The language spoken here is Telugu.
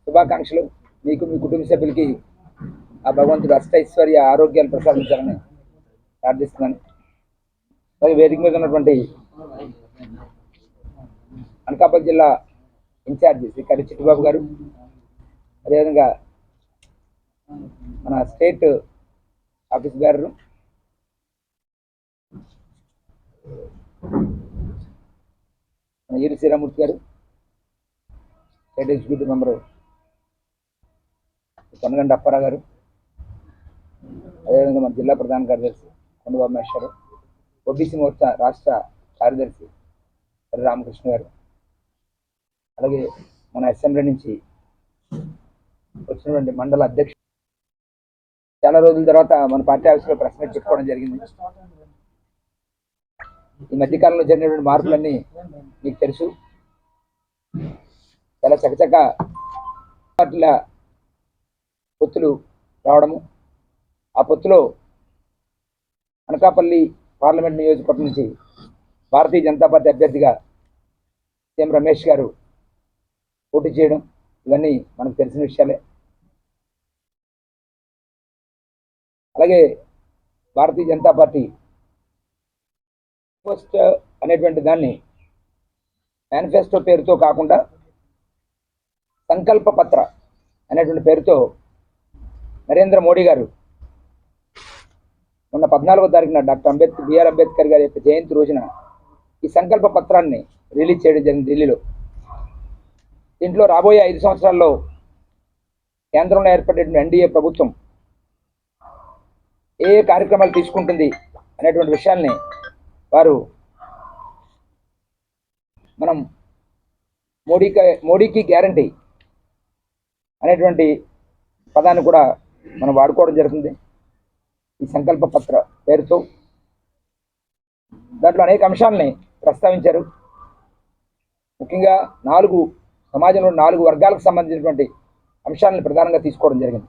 శుభాకాంక్షలు. మీకు మీ కుటుంబ సభ్యులకి ఆ భగవంతుడు అష్టైశ్వర్య ఆరోగ్యాలు ప్రసాదించాలని ప్రార్థిస్తున్నాను. అలాగే వేదిక మీద ఉన్నటువంటి అనకాపల్లి జిల్లా ఇన్ఛార్జి శ్రీ కరి చిట్టిబాబు గారు, అదేవిధంగా మన స్టేట్ ఆఫీస్ గారు, మన ఈరి శ్రీరామూర్తి గారు, స్టేట్ ఎగ్జిక్యూటివ్ మెంబరు కొనగండ అప్పారావు గారు, అదేవిధంగా మన జిల్లా ప్రధాన కార్యదర్శి కొండబాబు మహేశ్వరు, ఓబీసీ మోర్చా రాష్ట్ర కార్యదర్శి హరి రామకృష్ణ గారు, అలాగే మన అసెంబ్లీ నుంచి వచ్చినటువంటి మండల అధ్యక్షుడు, చాలా రోజుల తర్వాత మన పార్టీ ఆఫీసులో ప్రెస్ మీట్ చెప్పుకోవడం జరిగింది. ఈ మధ్యకాలంలో జరిగినటువంటి మార్పులన్నీ మీకు తెలుసు. చాలా చకచక పార్టీల పొత్తులు రావడము, ఆ పొత్తులో అనకాపల్లి పార్లమెంట్ నియోజకవర్గం నుంచి భారతీయ జనతా పార్టీ అభ్యర్థిగా సీఎం రమేష్ గారు పోటీ చేయడం, ఇవన్నీ మనకు తెలిసిన విషయాలే. అలాగే భారతీయ జనతా పార్టీ పోస్ట్ అనేటువంటి దాన్ని మేనిఫెస్టో పేరుతో కాకుండా సంకల్ప పత్ర అనేటువంటి పేరుతో నరేంద్ర మోడీ గారు మొన్న 14వ తారీఖున డాక్టర్ బిఆర్ అంబేద్కర్ గారి యొక్క జయంతి రోజున ఈ సంకల్ప పత్రాన్ని రిలీజ్ చేయడం జరిగింది ఢిల్లీలో. దీంట్లో రాబోయే 5 సంవత్సరాల్లో కేంద్రంలో ఏర్పడేటువంటి ఎన్డీఏ ప్రభుత్వం ఏ కార్యక్రమాలు తీసుకుంటుంది అనేటువంటి విషయాల్ని వారు మనం మోడీకి గ్యారంటీ అనేటువంటి పదాన్ని కూడా మనం వాడుకోవడం జరుగుతుంది ఈ సంకల్ప పత్ర పేరుతో. దాంట్లో అనేక అంశాలని ప్రస్తావించారు. ముఖ్యంగా సమాజంలో 4 వర్గాలకు సంబంధించినటువంటి అంశాలను ప్రధానంగా తీసుకోవడం జరిగింది.